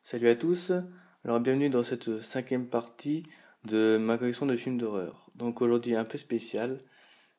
Salut à tous, alors bienvenue dans cette cinquième partie de ma collection de films d'horreur. Donc aujourd'hui un peu spécial,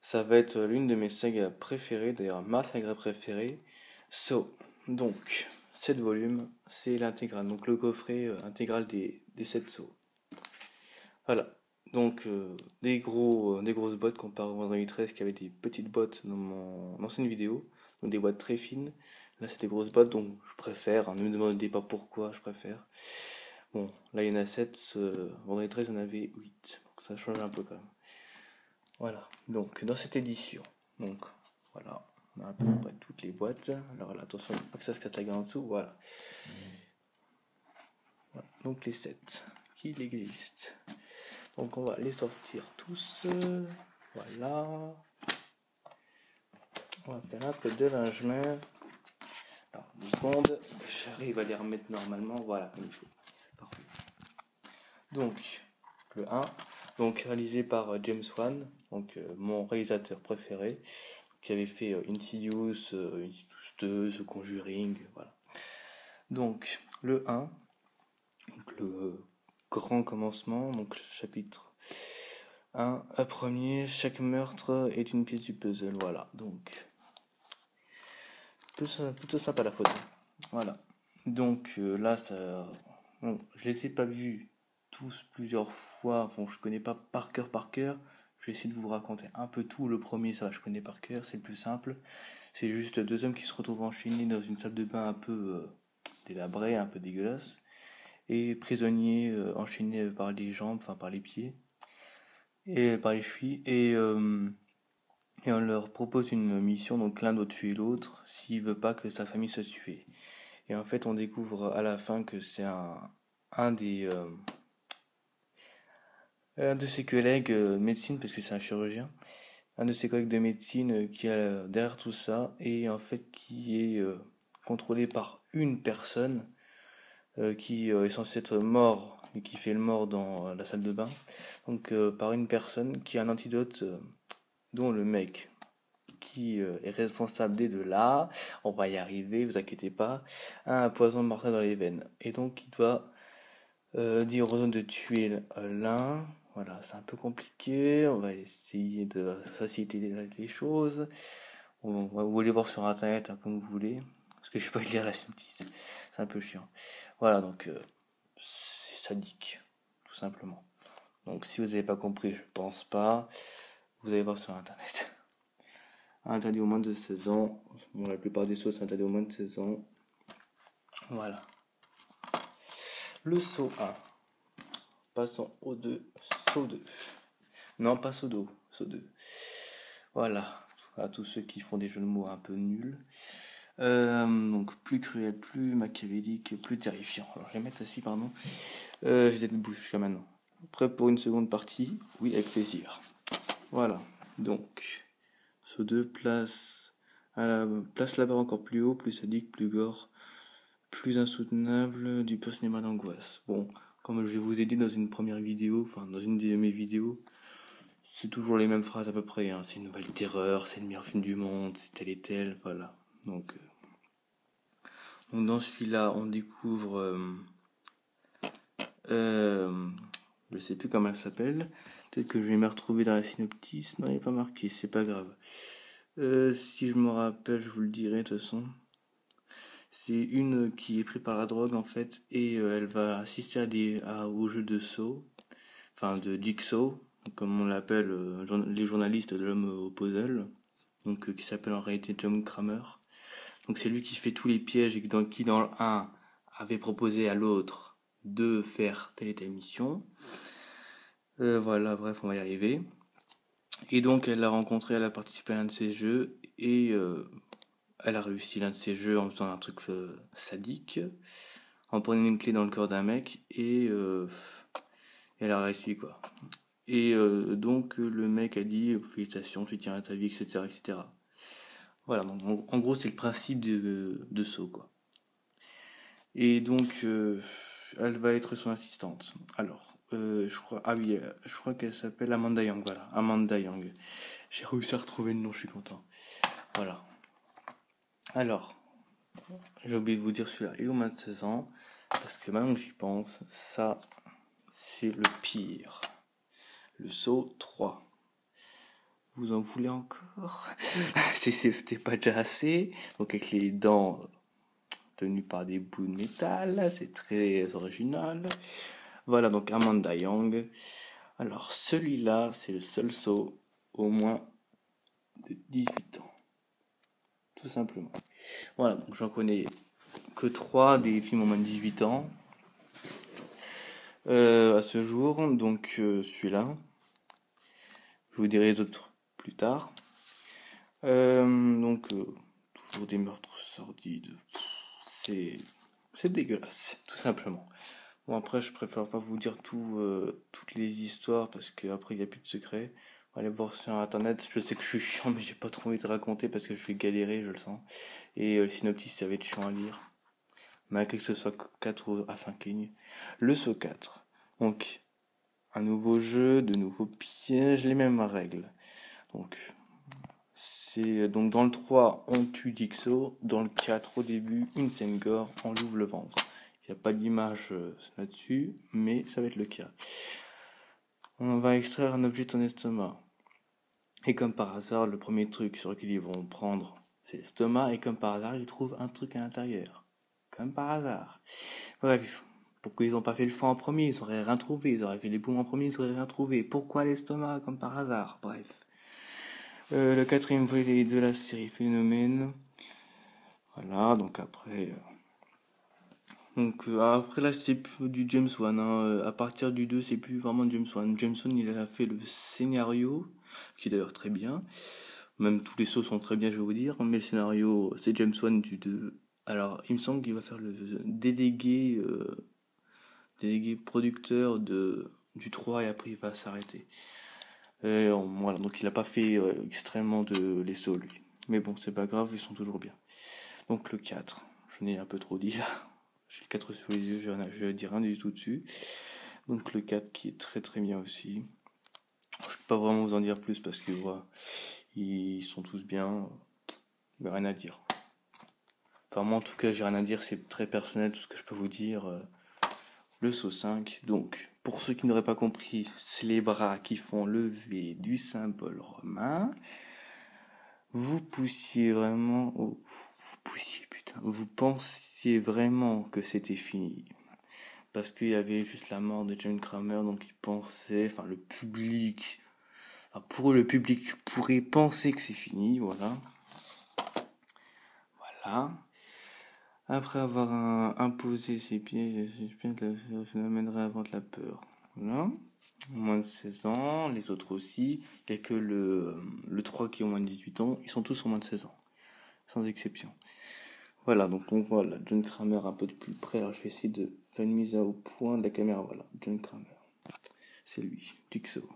ça va être l'une de mes sagas préférées, d'ailleurs ma saga préférée, Saw. Donc 7 volumes, c'est l'intégrale, donc le coffret intégral des 7 Saw. Voilà, donc des grosses boîtes comparé au Vendredi 13 qui avait des petites boîtes dans mon ancienne vidéo, donc des boîtes très fines. Là c'est des grosses boîtes donc je préfère, hein, ne me demandez pas pourquoi je préfère. Bon, là il y en a 7, vendredi 13 il y en avait 8, donc ça change un peu quand même. Voilà, donc dans cette édition, donc voilà, on a à peu près toutes les boîtes. Alors là, attention, pas que ça se casse la gueule en dessous, voilà. Voilà, donc les 7 qu'il existe. Donc on va les sortir tous, voilà. On va faire un peu de linge-main. Alors, 2 secondes, j'arrive à les remettre normalement, voilà, comme il faut. Parfait. Donc, le 1, donc réalisé par James Wan, donc mon réalisateur préféré, qui avait fait Insidious, Insidious 2, The Conjuring, voilà. Donc, le 1, donc le grand commencement, donc le chapitre 1, à premier, chaque meurtre est une pièce du puzzle, voilà. Donc, plutôt sympa la photo, voilà. Donc là, ça, bon, je les ai pas vus tous plusieurs fois. Bon, je connais pas par cœur par cœur. Je vais essayer de vous raconter un peu tout. Le premier, ça, je connais par cœur, c'est le plus simple. C'est juste deux hommes qui se retrouvent enchaînés dans une salle de bain un peu délabrée, un peu dégueulasse, et prisonniers enchaînés par les jambes, enfin par les pieds et par les chevilles. Et on leur propose une mission, donc l'un doit tuer l'autre s'il veut pas que sa famille soit tuée. Et en fait, on découvre à la fin que c'est un des un de ses collègues de médecine, parce que c'est un chirurgien, un de ses collègues de médecine qui est derrière tout ça, et en fait qui est contrôlé par une personne qui est censée être mort et qui fait le mort dans la salle de bain. Donc par une personne qui a un antidote dont le mec qui est responsable des deux là, on va y arriver, vous inquiétez pas, a un poison mortel dans les veines. Et donc il doit dire aux autres de tuer l'un. Voilà, c'est un peu compliqué. On va essayer de faciliter les choses. Vous allez voir sur internet hein, comme vous voulez. Parce que je vais pas lire la synopsis. C'est un peu chiant. Voilà, donc c'est sadique, tout simplement. Donc si vous n'avez pas compris, je pense pas. Vous allez voir sur internet. Interdit au moins de 16 ans. Bon, la plupart des choses sont interdits au moins de 16 ans. Voilà. Le saut 1. Passons au 2. Saut 2. Non, pas Sodo, Saut 2. Voilà. À tous ceux qui font des jeux de mots un peu nuls. Donc plus cruel, plus machiavélique, plus terrifiant. Alors je vais mettre assis, pardon. J'ai debout jusqu'à maintenant. Prêt pour une seconde partie? Oui, avec plaisir. Voilà. Donc, Saut 2 place la barre encore plus haut, plus sadique, plus gore, plus insoutenable, du pur cinéma d'angoisse. Bon, comme je vous ai dit dans une première vidéo, enfin dans une de mes vidéos, c'est toujours les mêmes phrases à peu près, hein. C'est une nouvelle terreur, c'est le meilleur film du monde, c'est tel et tel, voilà. Donc dans celui-là, on découvre, euh, je sais plus comment elle s'appelle, peut-être que je vais me retrouver dans la synopsis, non il n'est pas marqué, c'est pas grave. Si je me rappelle, je vous le dirai de toute façon. C'est une qui est prise par la drogue en fait, et elle va assister au jeu de saut, enfin de Jigsaw, comme on l'appelle les journalistes de l'homme au puzzle, donc qui s'appelle en réalité John Kramer. Donc c'est lui qui fait tous les pièges et qui dans le 1 avait proposé à l'autre de faire telle et telle mission. Voilà, bref, on va y arriver. Et donc elle l'a rencontré, elle a participé à l'un de ses jeux et elle a réussi l'un de ses jeux en faisant un truc sadique, en prenant une clé dans le corps d'un mec et elle a réussi quoi. Et donc le mec a dit félicitations, tu tiens à ta vie, etc. etc. Voilà, donc en gros c'est le principe de Saw quoi. Et donc elle va être son assistante. Alors, je crois, ah oui, je crois qu'elle s'appelle Amanda Young, voilà, Amanda Young. J'ai réussi à retrouver le nom, je suis content. Voilà. Alors, j'ai oublié de vous dire celui-là, il est au moins de 16 ans. Parce que maintenant que j'y pense, ça, c'est le pire. Le saut 3. Vous en voulez encore? Si c'était pas déjà assez. Donc avec les dents tenues par des bouts de métal, c'est très original. Voilà, donc Amanda Young. Alors celui-là, c'est le seul saut au moins de 18 ans. Tout simplement. Voilà, donc j'en connais que 3 des films au moins de 18 ans. À ce jour, donc celui-là. Je vous dirai les autres plus tard. Donc, toujours des meurtres sordides. C'est dégueulasse, tout simplement. Bon, après, je préfère pas vous dire toutes les histoires parce qu'après, il n'y a plus de secret. Allez voir sur internet. Je sais que je suis chiant, mais j'ai pas trop envie de raconter parce que je vais galérer, je le sens. Et le synopsis, ça va être chiant à lire. Malgré que ce soit 4 à 5 lignes. Le saut 4. Donc, un nouveau jeu, de nouveaux pièges, les mêmes règles. Donc dans le 3, on tue Dixo. Dans le 4, au début, une scène gore, on l'ouvre le ventre. Il n'y a pas d'image là-dessus, mais ça va être le cas. On va extraire un objet de ton estomac. Et comme par hasard, le premier truc sur lequel ils vont prendre, c'est l'estomac. Et comme par hasard, ils trouvent un truc à l'intérieur. Comme par hasard. Bref, pourquoi ils n'ont pas fait le foie en premier? Ils auraient rien trouvé. Ils auraient fait les poumons en premier, ils auraient rien trouvé. Pourquoi l'estomac, comme par hasard? Bref. Le quatrième volet de la série Phénomène. Voilà, donc après. Après là, c'est plus du James Wan. À partir du 2, c'est plus vraiment James Wan. James Wan, il a fait le scénario, qui est d'ailleurs très bien. Même tous les sauts sont très bien, je vais vous dire. Mais le scénario, c'est James Wan du 2. Alors, il me semble qu'il va faire le délégué producteur du 3 et après il va s'arrêter. Voilà, donc il n'a pas fait extrêmement de les sauts lui. Mais bon, c'est pas grave, ils sont toujours bien. Donc le 4, je n'ai un peu trop dit là. J'ai le 4 sous les yeux, je dis rien du tout dessus. Donc le 4 qui est très très bien aussi. Je peux pas vraiment vous en dire plus parce que voilà, ils sont tous bien. Il n'y a rien à dire. Enfin moi en tout cas j'ai rien à dire, c'est très personnel tout ce que je peux vous dire. Le saut 5, donc pour ceux qui n'auraient pas compris, c'est les bras qui font lever du symbole romain. Vous poussiez vraiment... Oh, vous poussiez, putain. Vous pensiez vraiment que c'était fini. Parce qu'il y avait juste la mort de John Kramer, donc ils pensaient... Enfin, le public... Enfin, pour eux, le public pourrait penser que c'est fini, voilà. Voilà. Après avoir imposé ses pieds, le phénomène réinvente la peur. Voilà. Moins de 16 ans, les autres aussi. Il n'y a que le 3 qui ont moins de 18 ans. Ils sont tous au moins de 16 ans. Sans exception. Voilà, donc on voit là John Kramer un peu de plus près. Alors je vais essayer de faire une mise au point de la caméra. Voilà, John Kramer. C'est lui, Jigsaw.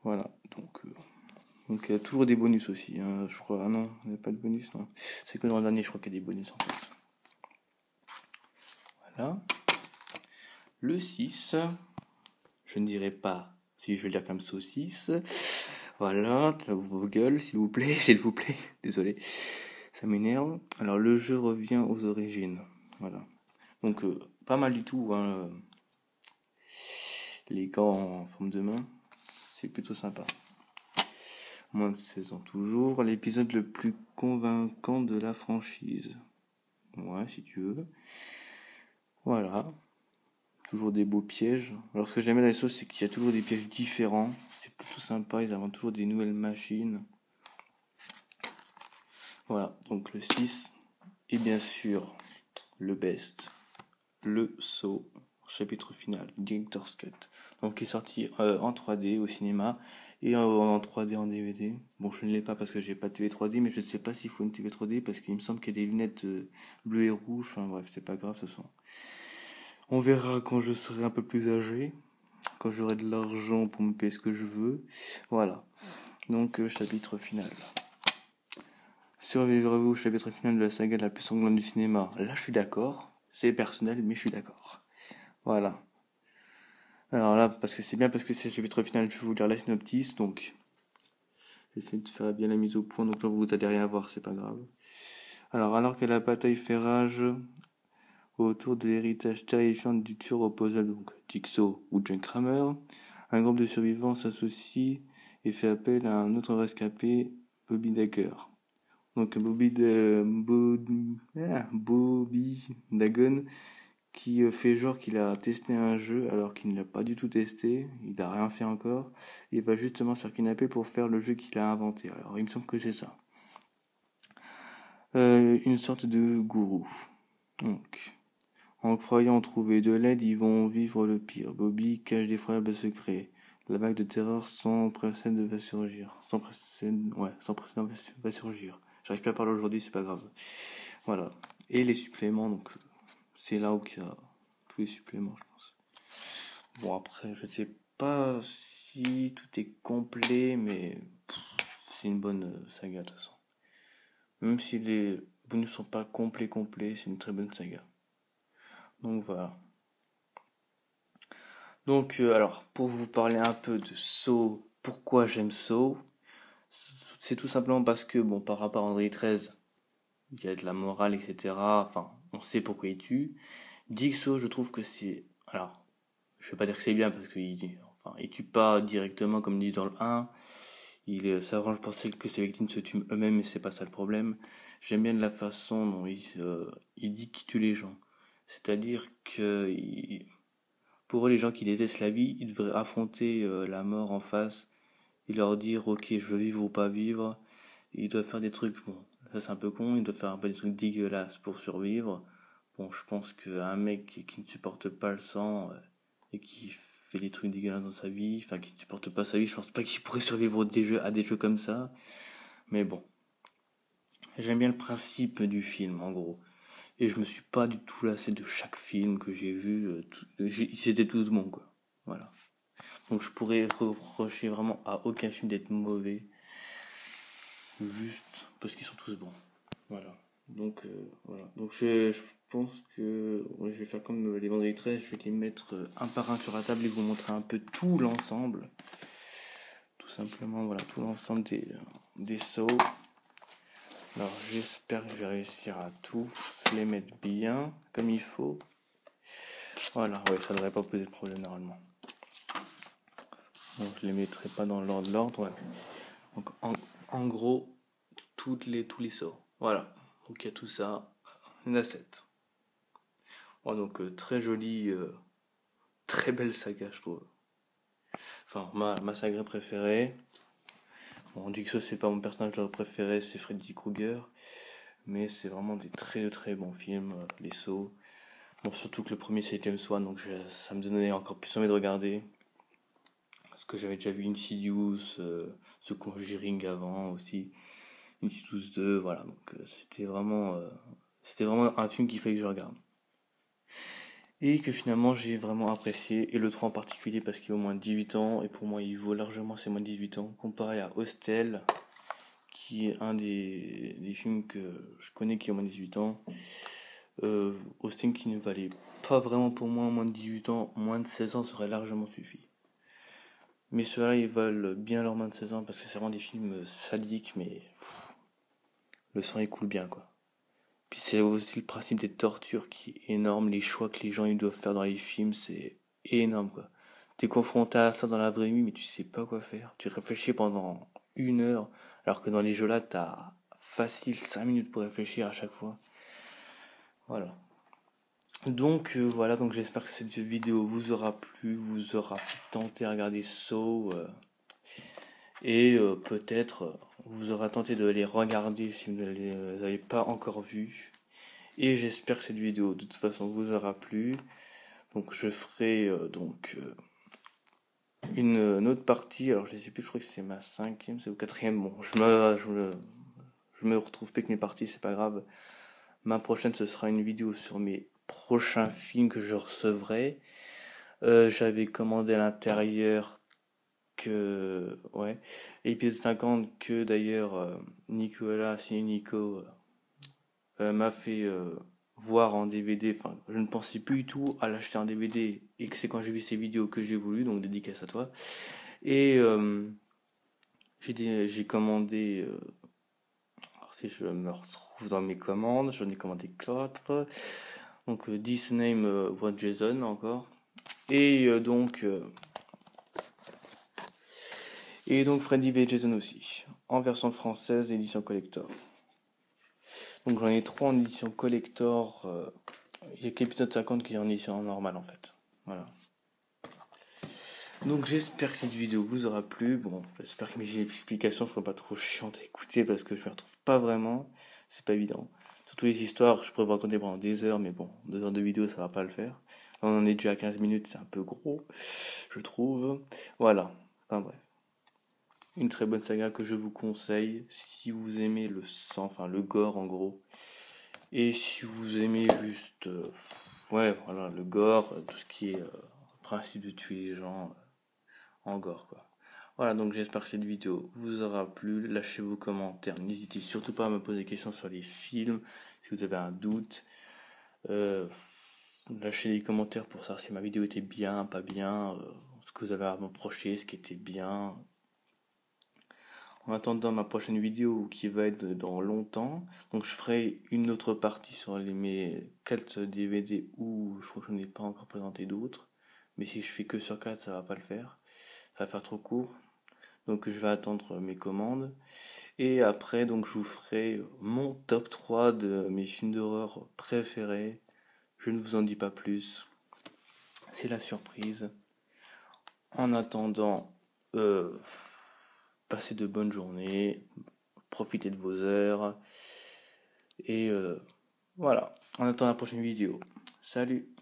Voilà, donc il y a toujours des bonus aussi. Hein, je crois. Ah non, il n'y a pas de bonus, non. C'est que dans le dernier, je crois qu'il y a des bonus en fait. Voilà. Le 6, je ne dirais pas si je vais le dire comme saucisse. Voilà, vos gueules, s'il vous plaît, s'il vous plaît. Désolé, ça m'énerve. Alors le jeu revient aux origines. Voilà. Donc pas mal du tout. Hein. Les gants en forme de main, c'est plutôt sympa. Moins de 16 ans toujours. L'épisode le plus convaincant de la franchise. Ouais, si tu veux. Voilà. Toujours des beaux pièges. Alors ce que j'aime dans les sauces, c'est qu'il y a toujours des pièges différents. C'est plutôt sympa, ils inventent toujours des nouvelles machines. Voilà, donc le 6. Et bien sûr, le best. Le saut, chapitre final, Director's Cut. Donc qui est sorti en 3D au cinéma et en 3D en DVD. Bon, je ne l'ai pas parce que j'ai pas de TV 3D, mais je ne sais pas s'il faut une TV 3D parce qu'il me semble qu'il y a des lunettes bleues et rouges. Enfin bref, c'est pas grave, ce sont. On verra quand je serai un peu plus âgé, quand j'aurai de l'argent pour me payer ce que je veux. Voilà. Donc chapitre final. Survivrez-vous au chapitre final de la saga la plus sanglante du cinéma? Là, je suis d'accord. C'est personnel, mais je suis d'accord. Voilà. Alors là, parce que c'est bien, parce que c'est le chapitre final, je vais vous lire la synopsis, donc j'essaie de faire bien la mise au point, donc là vous allez rien voir, c'est pas grave. Alors que la bataille fait rage autour de l'héritage terrifiant du tueur au puzzle, donc Jigsaw ou John Kramer. Un groupe de survivants s'associe et fait appel à un autre rescapé, Bobby Dager. Donc Bobby Dagon qui fait genre qu'il a testé un jeu alors qu'il ne l'a pas du tout testé, il n'a rien fait encore, il va justement se faire kidnapper pour faire le jeu qu'il a inventé. Alors il me semble que c'est ça. Une sorte de gourou. Donc, en croyant trouver de l'aide, ils vont vivre le pire. Bobby cache d'effroyables secrets. La vague de terreur sans précédent va surgir. Sans précédent va surgir. J'arrive pas à parler aujourd'hui, c'est pas grave. Voilà. Et les suppléments, donc c'est là où il y a tous les suppléments, je pense. Bon, après, je sais pas si tout est complet, mais c'est une bonne saga de toute façon. Même si les bonus sont pas complets, c'est une très bonne saga. Donc voilà. Donc alors, pour vous parler un peu de Saw, pourquoi j'aime Saw, c'est tout simplement parce que, bon, par rapport à André 13, il y a de la morale, etc. Enfin, on sait pourquoi il tue. Jigsaw, je trouve que c'est... Alors, je vais pas dire que c'est bien parce il tue pas directement comme dit dans le 1. Il s'arrange pour que ses victimes se tuent eux-mêmes, mais c'est pas ça le problème. J'aime bien la façon dont il dit qu'il tue les gens. C'est-à-dire que pour eux, les gens qui détestent la vie, ils devraient affronter la mort en face et leur dire ok, je veux vivre ou pas vivre. Et ils doivent faire des trucs, bon, ça c'est un peu con, ils doivent faire un peu des trucs dégueulasses pour survivre. Bon, je pense qu'un mec qui ne supporte pas le sang et qui fait des trucs dégueulasses dans sa vie, enfin qui ne supporte pas sa vie, je pense pas qu'il pourrait survivre à des jeux comme ça. Mais bon, j'aime bien le principe du film en gros. Et je me suis pas du tout lassé de chaque film que j'ai vu. Ils étaient tous bons quoi. Voilà. Donc je pourrais reprocher vraiment à aucun film d'être mauvais. Juste parce qu'ils sont tous bons. Voilà. Donc voilà. Donc je pense que ouais, je vais faire comme les vendredis 13, je vais les mettre un par un sur la table et vous montrer un peu tout l'ensemble. Tout simplement, voilà, tout l'ensemble des sauts. Alors j'espère que je vais réussir à tous les mettre bien, comme il faut. Voilà, ouais, ça devrait pas poser de problème normalement. Donc je les mettrai pas dans l'ordre, ouais. Donc en gros, tous les sauts. Voilà. Donc il y a tout ça. Il y en a 7. Oh, donc très jolie, très belle saga, je trouve. Enfin, ma saga préférée. Bon, on dit que ça, c'est pas mon personnage préféré, c'est Freddy Krueger. Mais c'est vraiment des très très bons films, les sauts. Bon, surtout que le premier c'est James Wan, donc ça me donnait encore plus envie de regarder. Parce que j'avais déjà vu Insidious, The Conjuring avant aussi. Insidious 2, voilà. Donc c'était vraiment un film qu'il fallait que je regarde. Et que finalement j'ai vraiment apprécié, et le 3 en particulier parce qu'il a au moins 18 ans, et pour moi il vaut largement ses moins de 18 ans, comparé à Hostel, qui est un des films que je connais qui a au moins 18 ans. Hostel qui ne valait pas vraiment pour moi moins de 18 ans, moins de 16 ans serait largement suffi. Mais ceux-là ils valent bien leur moins de 16 ans parce que c'est vraiment des films sadiques, mais le sang il coule bien quoi. Puis c'est aussi le principe des tortures qui est énorme, les choix que les gens ils doivent faire dans les films, c'est énorme quoi. T'es confronté à ça dans la vraie vie, mais tu sais pas quoi faire. Tu réfléchis pendant 1 heure, alors que dans les jeux là, t'as facile 5 minutes pour réfléchir à chaque fois. Voilà. Donc voilà, donc j'espère que cette vidéo vous aura plu, vous aura tenté à regarder Saw, et peut-être vous aura tenté de les regarder si vous ne les avez pas encore vus. Et j'espère que cette vidéo de toute façon vous aura plu. Donc je ferai une autre partie. Alors je sais plus, je crois que c'est ma 5e, c'est au 4e. Bon, je me retrouve plus que mes parties, c'est pas grave. Ma prochaine ce sera une vidéo sur mes prochains films que je recevrai. J'avais commandé à l'intérieur que... Ouais. Épisode 50 que d'ailleurs Nicolas, c'est Nico... m'a fait voir en DVD. Enfin, je ne pensais plus du tout à l'acheter en DVD et que c'est quand j'ai vu ces vidéos que j'ai voulu, donc dédicace à toi. Et j'ai commandé. Alors si je me retrouve dans mes commandes, j'en ai commandé 4. Donc This Name voit Jason encore. Et donc Freddy v Jason aussi. En version française, édition collector. Donc j'en ai 3 en édition collector. Il y a que l'épisode 50 qui est en édition normale en fait. Voilà. Donc j'espère que cette vidéo vous aura plu. Bon, j'espère que mes explications ne seront pas trop chiantes à écouter parce que je ne me retrouve pas vraiment. C'est pas évident. Surtout les histoires, je pourrais vous raconter pendant des heures, mais bon, 2 heures de vidéo ça va pas le faire. Là, on en est déjà à 15 minutes, c'est un peu gros, je trouve. Voilà. Enfin bref. Une très bonne saga que je vous conseille si vous aimez le sang, enfin le gore en gros. Et si vous aimez juste, ouais, voilà, le gore, tout ce qui est principe de tuer les gens en gore, quoi. Voilà, donc j'espère que cette vidéo vous aura plu. Lâchez vos commentaires. N'hésitez surtout pas à me poser des questions sur les films, si vous avez un doute. Lâchez des commentaires pour savoir si ma vidéo était bien, pas bien, ce que vous avez à m'approcher, ce qui était bien. En attendant ma prochaine vidéo qui va être dans longtemps, donc je ferai une autre partie sur mes 4 DVD où je crois que je n'en ai pas encore présenté d'autres. Mais si je fais que sur 4, ça va pas le faire. Ça va faire trop court. Donc je vais attendre mes commandes. Et après, donc je vous ferai mon top 3 de mes films d'horreur préférés. Je ne vous en dis pas plus. C'est la surprise. En attendant, passez de bonnes journées. Profitez de vos heures. Et voilà. En attendant la prochaine vidéo. Salut!